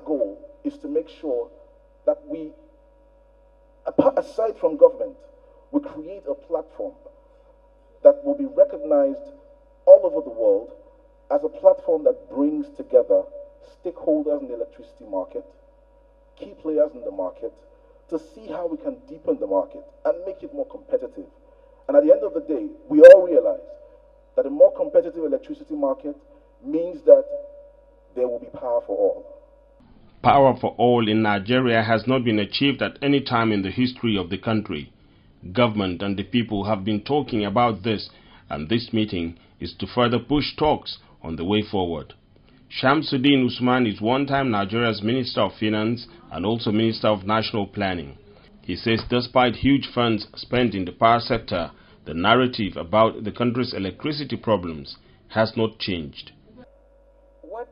goal is to make sure that we, aside from government, we create a platform that will be recognized all over the world as a platform that brings together stakeholders in the electricity market, key players in the market, to see how we can deepen the market and make it more competitive. And at the end of the day, we all realize that a more competitive electricity market means that there will be power for all. Power for all in Nigeria has not been achieved at any time in the history of the country. Government and the people have been talking about this, and this meeting is to further push talks on the way forward. Shamsuddin Usman is one-time Nigeria's Minister of Finance and also Minister of National Planning. He says despite huge funds spent in the power sector, the narrative about the country's electricity problems has not changed. What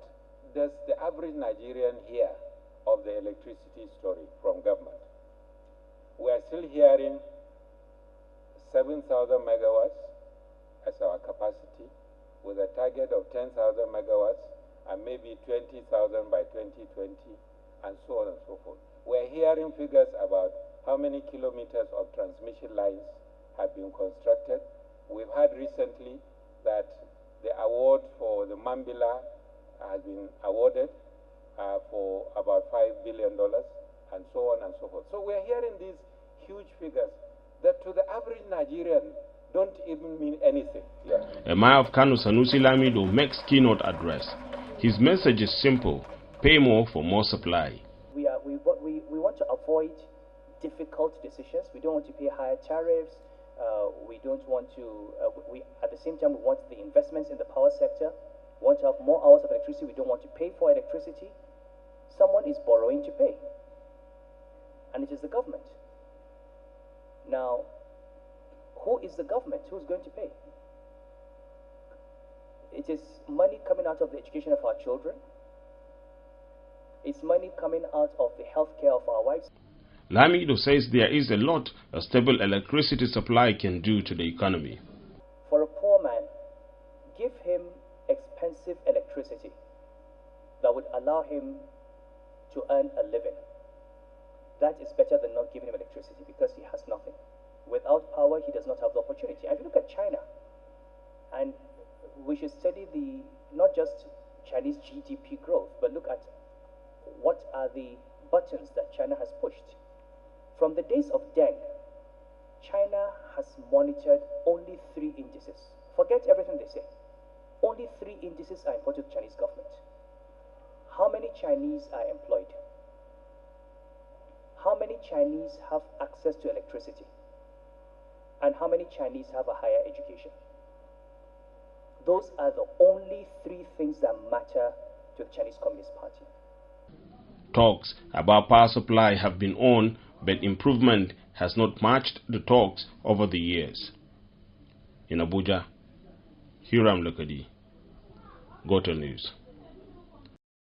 does the average Nigerian hear of the electricity story from government? We are still hearing 7,000 megawatts as our capacity, with a target of 10,000 megawatts and maybe 20,000 by 2020, and so on and so forth. We're hearing figures about how many kilometers of transmission lines have been constructed. We've heard recently that the award for the Mambila has been awarded for about $5 billion, and so on and so forth. So we're hearing these huge figures that to the average Nigerian don't even mean anything. Emir of Kano Sanusi Lamido makes keynote address. His message is simple: pay more for more supply. We want to avoid difficult decisions. We don't want to pay higher tariffs. We don't want to. At the same time, we want the investments in the power sector. We want to have more hours of electricity. We don't want to pay for electricity. Someone is borrowing to pay, and it is the government. Now, who is the government? Who's going to pay? It is money coming out of the education of our children. It's money coming out of the health care of our wives. Lamido says there is a lot a stable electricity supply can do to the economy. For a poor man, give him expensive electricity that would allow him to earn a living. That is better than not giving him electricity, because he has nothing. Without power, he does not have the opportunity. And if you look at China, and we should study not just Chinese GDP growth, but look at what are the buttons that China has pushed. From the days of Deng, China has monitored only 3 indices. Forget everything they say. Only 3 indices are important to the Chinese government. How many Chinese are employed? How many Chinese have access to electricity? And how many Chinese have a higher education? Those are the only 3 things that matter to the Chinese Communist Party. Talks about power supply have been on, but improvement has not matched the talks over the years. In Abuja, Hiram Lokadi, Goto News.